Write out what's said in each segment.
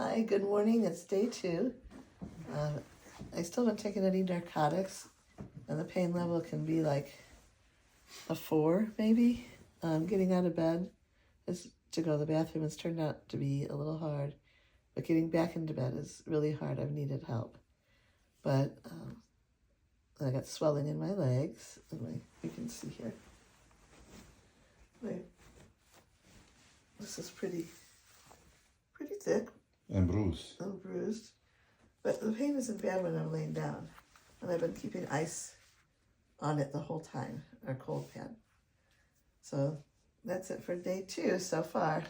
Hi, good morning. It's day 2. I still haven't taken any narcotics, and the pain level can be like a 4, maybe. Getting out of bed to go to the bathroom has turned out to be a little hard, but getting back into bed is really hard. I've needed help. But I got swelling in my legs, and you can see here. This is pretty thick. And bruised. I'm bruised. But the pain isn't bad when I'm laying down. And I've been keeping ice on it the whole time, or cold pad. So that's it for day 2 so far.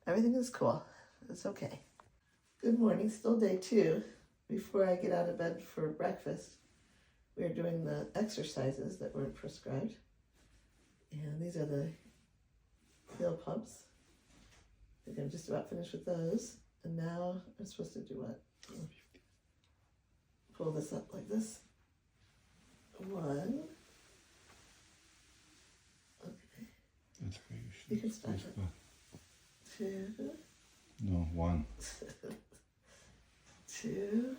Everything is cool. It's okay. Good morning, still day 2. Before I get out of bed for breakfast, we're doing the exercises that were prescribed. And these are the heel pumps. I think I'm just about finished with those. And now I'm supposed to do what? Pull this up like this. 1. Okay. That's great. You can start it. 2. No, 1. 2.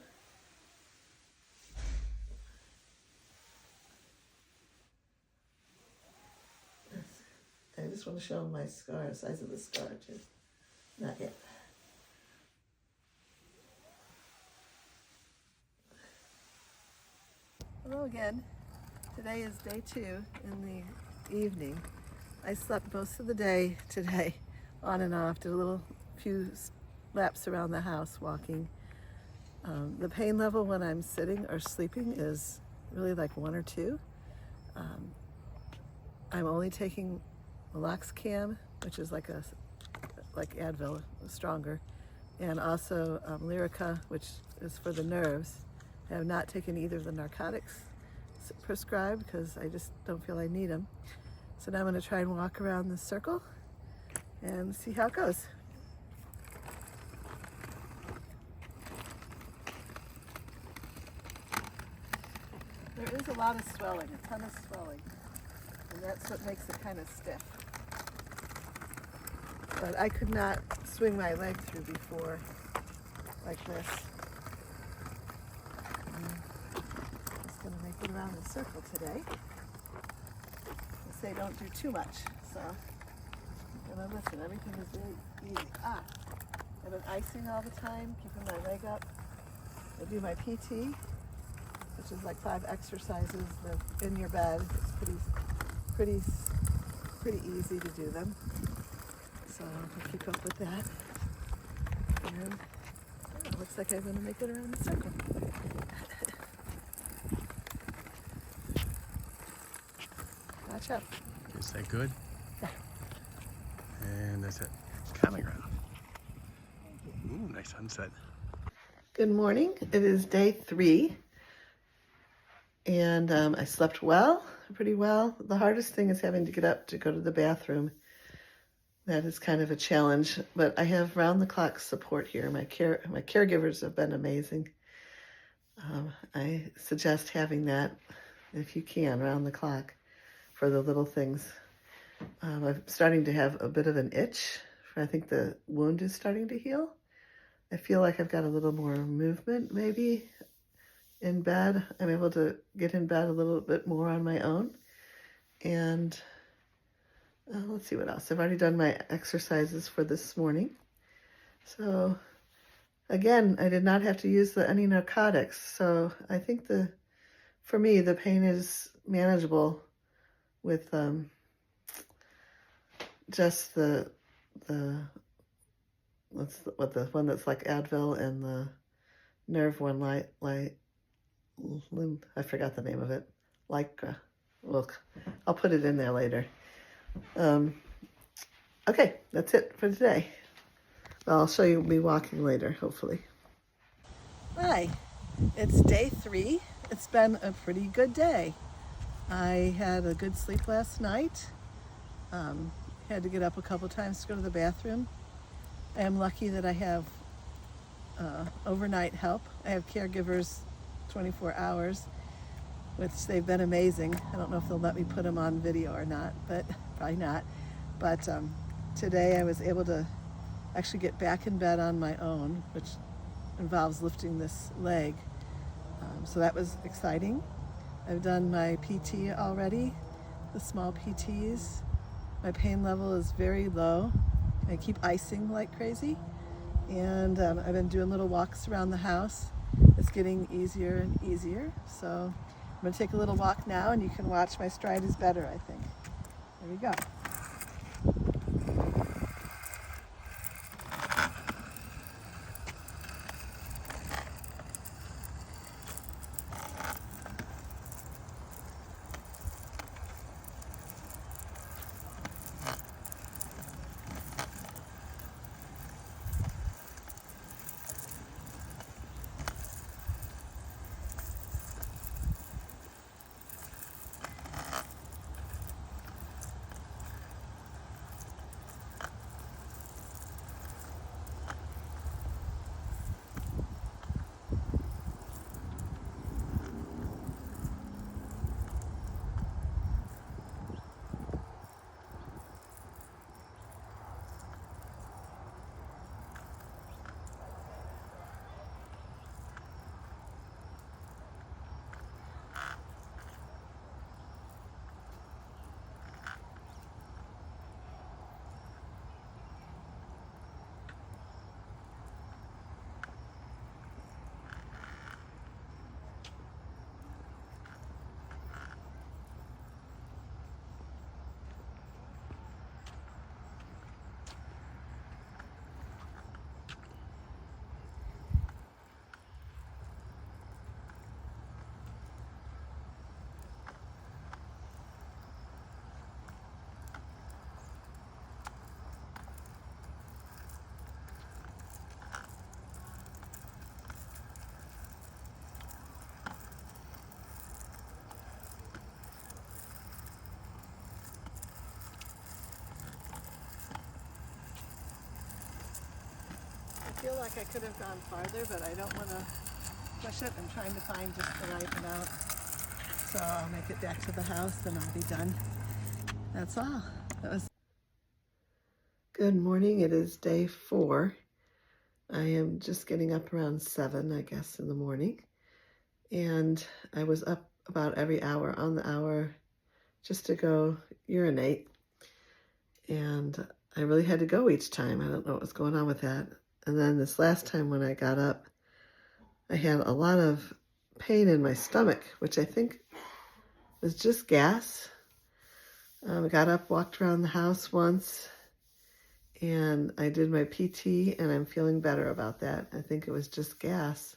I just want to show my scar, the size of the scar too. Not yet. Hello again. Today is day 2 in the evening. I slept most of the day today, on and off, did a few laps around the house walking. The pain level when I'm sitting or sleeping is really like 1 or 2. I'm only taking Meloxicam, which is like Advil, stronger, and also Lyrica, which is for the nerves. I have not taken either of the narcotics prescribed because I just don't feel I need them. So now I'm going to try and walk around the circle and see how it goes. There is a lot of swelling, a ton of swelling, and that's what makes it kind of stiff. But I could not swing my leg through before like this. Just going to make it around the circle today. They say don't do too much, so I'm going to listen. Everything is really easy. I've been icing all the time, keeping my leg up. I do my PT, which is like 5 exercises in your bed. It's pretty easy to do them. So I'll keep up with that. And it looks like I'm going to make it around the circle. Watch out. Is that good? Yeah. And that's it. Common ground. Ooh, nice sunset. Good morning. It is day 3. And I slept pretty well. The hardest thing is having to get up to go to the bathroom. That is kind of a challenge, but I have round-the-clock support here. My caregivers have been amazing. I suggest having that, if you can, round the clock for the little things. I'm starting to have a bit of an itch. I think the wound is starting to heal. I feel like I've got a little more movement, maybe, in bed. I'm able to get in bed a little bit more on my own. And let's see what else. I've already done my exercises for this morning. So again, I did not have to use any narcotics. So I think for me, the pain is manageable with just the one that's like Advil and the nerve one, I forgot the name of it. Lycra. Look, I'll put it in there later. Okay, that's it for today. I'll show you me walking later, hopefully. Hi, it's day 3. It's been a pretty good day. I had a good sleep last night. Had to get up a couple times to go to the bathroom. I am lucky that I have overnight help. I have caregivers 24 hours, which they've been amazing. I don't know if they'll let me put them on video or not, but probably not. But today I was able to actually get back in bed on my own, which involves lifting this leg. So that was exciting. I've done my PT already, the small PTs. My pain level is very low. I keep icing like crazy. And I've been doing little walks around the house. It's getting easier and easier. So I'm gonna take a little walk now and you can watch my stride is better, I think. There we go. I feel like I could have gone farther, but I don't want to push it. I'm trying to find just the right amount. So I'll make it back to the house and I'll be done. That's all. That was good morning. It is day 4. I am just getting up around 7, I guess, in the morning. And I was up about every hour on the hour just to go urinate. And I really had to go each time. I don't know what was going on with that. And then this last time when I got up, I had a lot of pain in my stomach, which I think was just gas. I got up, walked around the house once, and I did my PT, and I'm feeling better about that. I think it was just gas.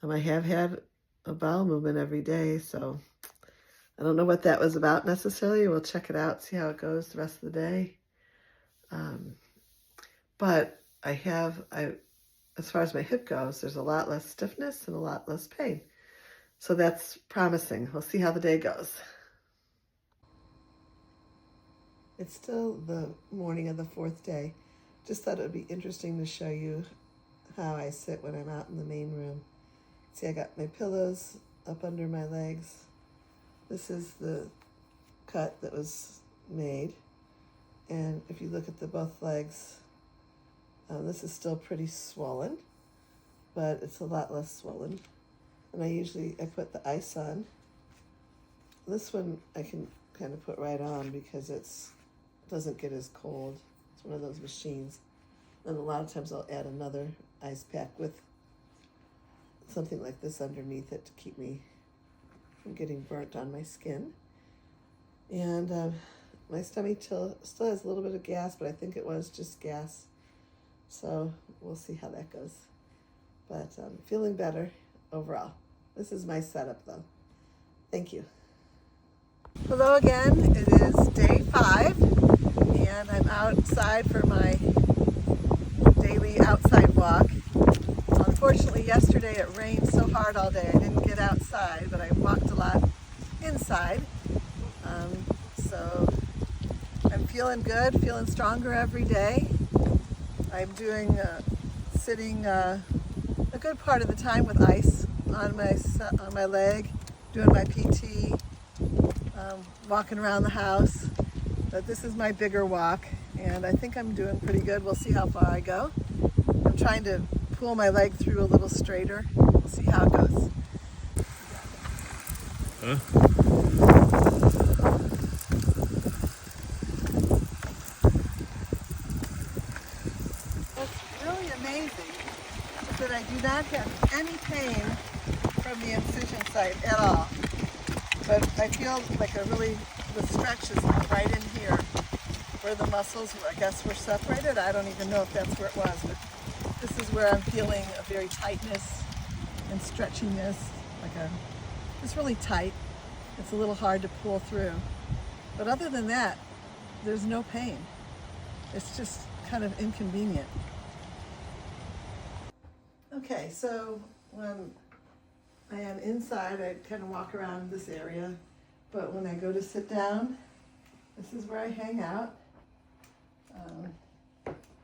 I have had a bowel movement every day, so I don't know what that was about necessarily. We'll check it out, see how it goes the rest of the day. But as far as my hip goes, there's a lot less stiffness and a lot less pain. So that's promising. We'll see how the day goes. It's still the morning of the 4th day. Just thought it would be interesting to show you how I sit when I'm out in the main room. See, I got my pillows up under my legs. This is the cut that was made. And if you look at both legs, this is still pretty swollen, but it's a lot less swollen. And I put the ice on. This one I can kind of put right on because it doesn't get as cold. It's one of those machines. And a lot of times I'll add another ice pack with something like this underneath it to keep me from getting burnt on my skin. And my stomach still has a little bit of gas, but I think it was just gas. So we'll see how that goes. But I'm feeling better overall. This is my setup though. Thank you. Hello again. It is day 5 and I'm outside for my daily outside walk. Unfortunately yesterday it rained so hard all day I didn't get outside, but I walked a lot inside. So I'm feeling good, feeling stronger every day. I'm doing sitting a good part of the time with ice on my leg, doing my PT, walking around the house. But this is my bigger walk, and I think I'm doing pretty good. We'll see how far I go. I'm trying to pull my leg through a little straighter. We'll see how it goes. Huh? What's really amazing is that I do not have any pain from the incision site at all. But I feel like the stretch is right in here where the muscles, I guess, were separated. I don't even know if that's where it was, but this is where I'm feeling a very tightness and stretchiness, it's really tight. It's a little hard to pull through. But other than that, there's no pain. It's just kind of inconvenient. Okay, so when I am inside, I kind of walk around this area, but when I go to sit down, this is where I hang out.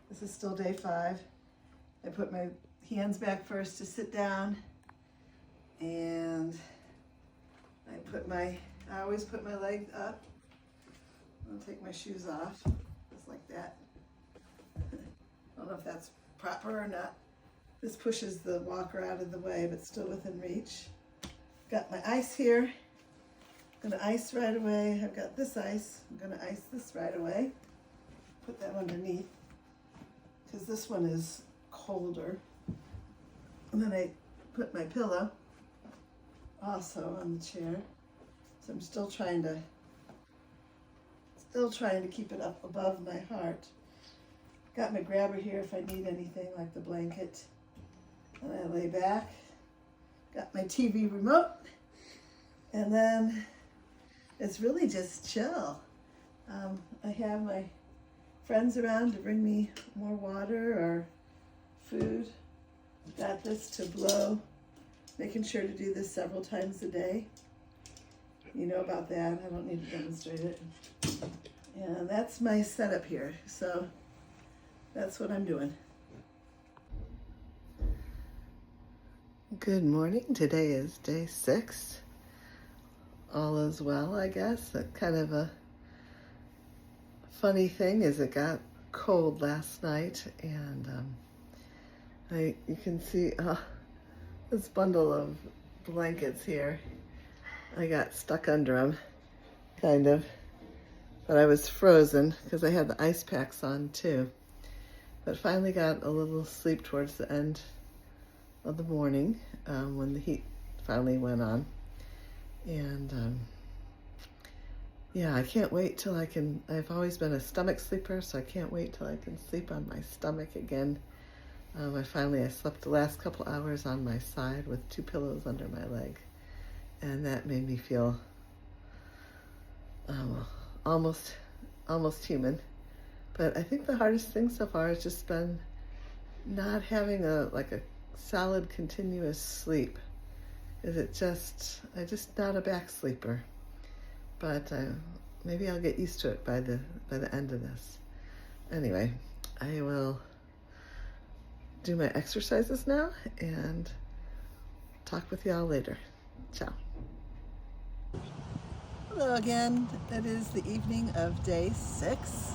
This is still day 5. I put my hands back first to sit down, and I always put my leg up. I'll take my shoes off, just like that. I don't know if that's proper or not. This pushes the walker out of the way, but still within reach. Got my ice here. I'm gonna ice right away. I've got this ice. I'm gonna ice this right away. Put that underneath, because this one is colder. And then I put my pillow also on the chair. So I'm still trying to keep it up above my heart. Got my grabber here if I need anything, like the blanket. And I lay back. Got my TV remote. And then it's really just chill. I have my friends around to bring me more water or food. Got this to blow. Making sure to do this several times a day. You know about that. I don't need to demonstrate it. And that's my setup here. So that's what I'm doing. Good morning. Today is day 6. All is well, I guess. That kind of a funny thing is it got cold last night, and you can see this bundle of blankets here. I got stuck under them, kind of, but I was frozen because I had the ice packs on too. But finally got a little sleep towards the end of the morning when the heat finally went on. And yeah, I can't wait till I've always been a stomach sleeper, so I can't wait till I can sleep on my stomach again. I slept the last couple hours on my side with 2 pillows under my leg, and that made me feel almost human. But I think the hardest thing so far has just been not having a solid continuous sleep. I'm just not a back sleeper. But maybe I'll get used to it by the end of this. Anyway, I will do my exercises now and talk with y'all later. Ciao. Hello again. It is the evening of day 6.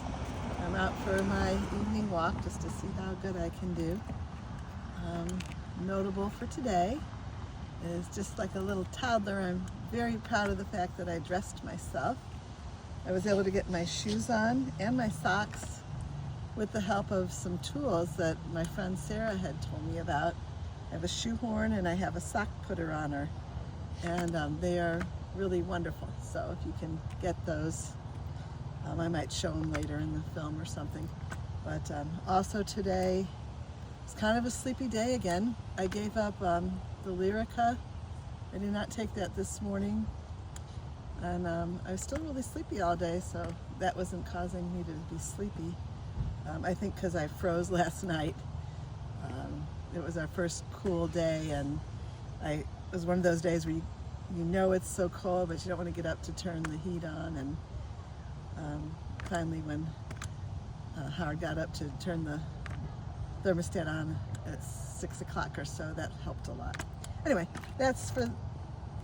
I'm out for my evening walk just to see how good I can do. Notable for today is just like a little toddler. I'm very proud of the fact that I dressed myself. I was able to get my shoes on and my socks with the help of some tools that my friend Sarah had told me about. I have a shoehorn and I have a sock putter on her, and they are really wonderful. So if you can get those, I might show them later in the film or something. But also today, it's kind of a sleepy day again. I gave up the Lyrica. I did not take that this morning. And I was still really sleepy all day, so that wasn't causing me to be sleepy. I think because I froze last night. It was our first cool day, and it was one of those days where you know it's so cold, but you don't want to get up to turn the heat on. And finally, when Howard got up to turn the thermostat on at 6 o'clock or so, that helped a lot. Anyway, that's for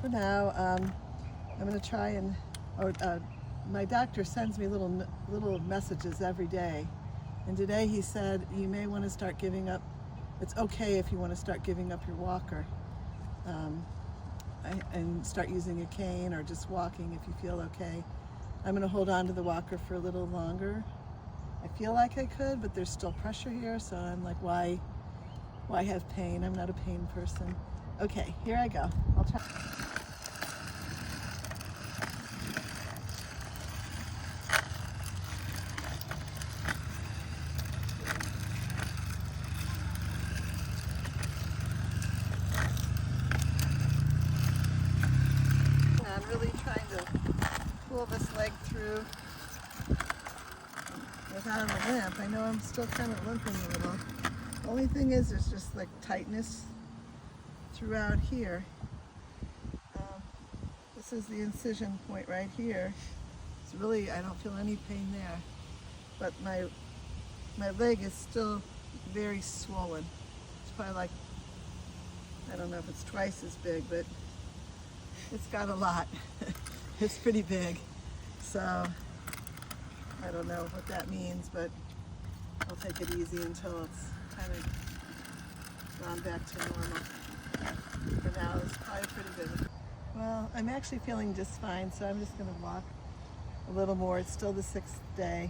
now. I'm going to try and my doctor sends me little messages every day, and today he said you may want to start giving up. It's okay if you want to start giving up your walker, and start using a cane or just walking if you feel okay. I'm going to hold on to the walker for a little longer. I feel like I could, but there's still pressure here, so I'm like, why have pain? I'm not a pain person. Okay, here I go. I'll try. I'm really trying to pull this leg through without a limp. I know I'm still kind of limping a little. The only thing is there's just like tightness throughout here. This is the incision point right here. It's really, I don't feel any pain there. But my leg is still very swollen. It's probably like, I don't know if it's twice as big, but it's got a lot. It's pretty big. So I don't know what that means, but I'll take it easy until it's kind of gone back to normal. For now, it's probably pretty good. Well, I'm actually feeling just fine, so I'm just going to walk a little more. It's still the 6th day.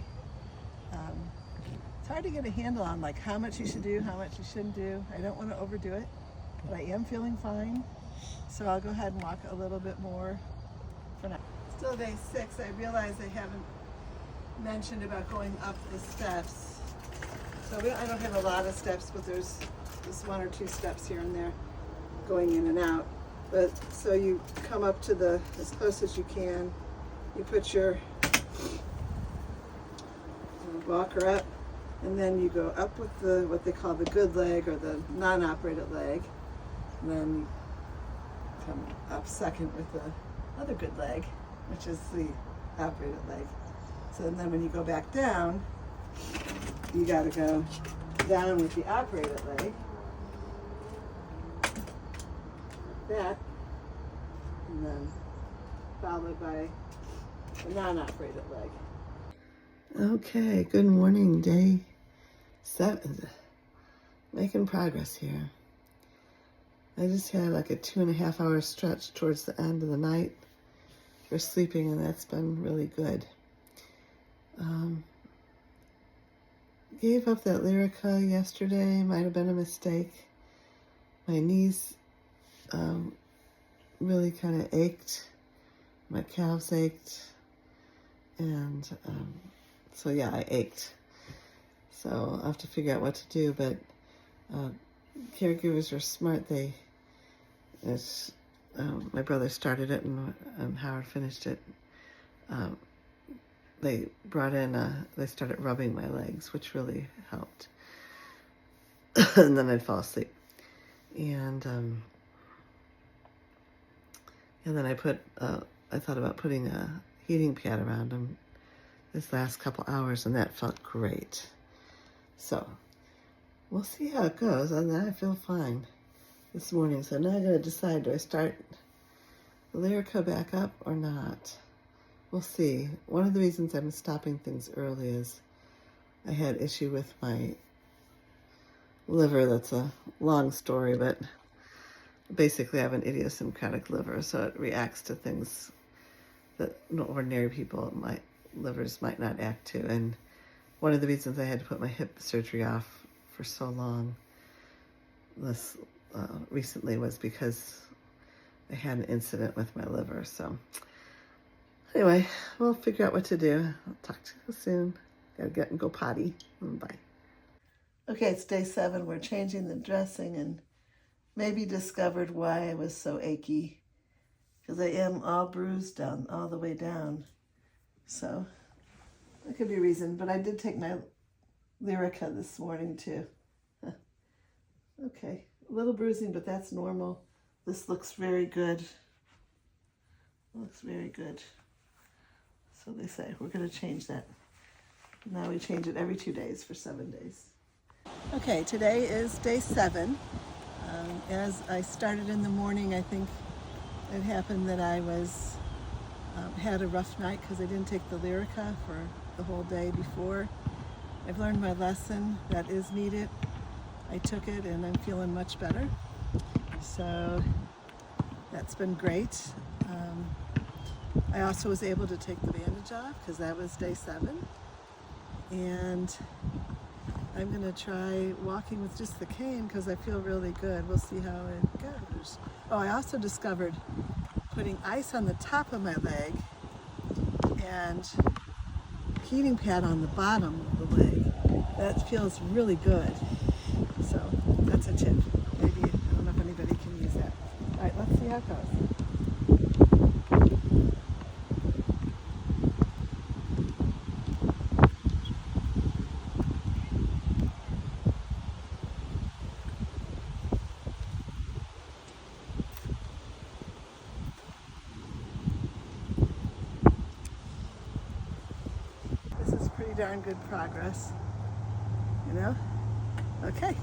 It's hard to get a handle on like how much you should do, how much you shouldn't do. I don't want to overdo it, but I am feeling fine. So I'll go ahead and walk a little bit more for now. Still day 6. I realize I haven't mentioned about going up the steps. So I don't have a lot of steps, but there's just 1 or 2 steps here and there going in and out. But so you come up to as close as you can. You put your walker up, and then you go up with what they call the good leg or the non-operated leg, and then you come up second with the other good leg, which is the operated leg. So then when you go back down, you got to go down with the operated leg, like that, and then followed by the non-operated leg. Okay, good morning, day 7. Making progress here. I just had like a 2.5 hour stretch towards the end of the night for sleeping, and that's been really good. Gave up that Lyrica yesterday. Might have been a mistake. My knees really kind of ached. My calves ached. And so yeah, I ached. So I'll have to figure out what to do, but caregivers are smart. My brother started it and Howard finished it. They brought in, they started rubbing my legs, which really helped. And then I'd fall asleep. And then I thought about putting a heating pad around them this last couple hours, and that felt great. So we'll see how it goes. And then I feel fine this morning. So now I gotta decide, do I start the Lyrica back up or not? We'll see. One of the reasons I'm stopping things early is I had issue with my liver. That's a long story, but basically I have an idiosyncratic liver, so it reacts to things that ordinary livers might not act to. And one of the reasons I had to put my hip surgery off for so long recently was because I had an incident with my liver. So anyway, we'll figure out what to do. I'll talk to you soon. Gotta get and go potty. Bye. Okay, it's day 7. We're changing the dressing, and maybe discovered why I was so achy. Because I am all bruised down, all the way down. So that could be a reason. But I did take my Lyrica this morning too. Okay, a little bruising, but that's normal. This looks very good. Looks very good. So they say we're going to change that. Now we change it every 2 days for 7 days. Okay, today is day 7. As I started in the morning, I think it happened that I was had a rough night because I didn't take the Lyrica for the whole day before. I've learned my lesson. That is needed. I took it and I'm feeling much better. So that's been great. I also was able to take the bandage off because that was day 7. And I'm going to try walking with just the cane because I feel really good. We'll see how it goes. Oh, I also discovered putting ice on the top of my leg and heating pad on the bottom of the leg. That feels really good. So that's a tip. Maybe, I don't know if anybody can use that. All right, let's see how it goes. This is pretty darn good progress, you know? Okay.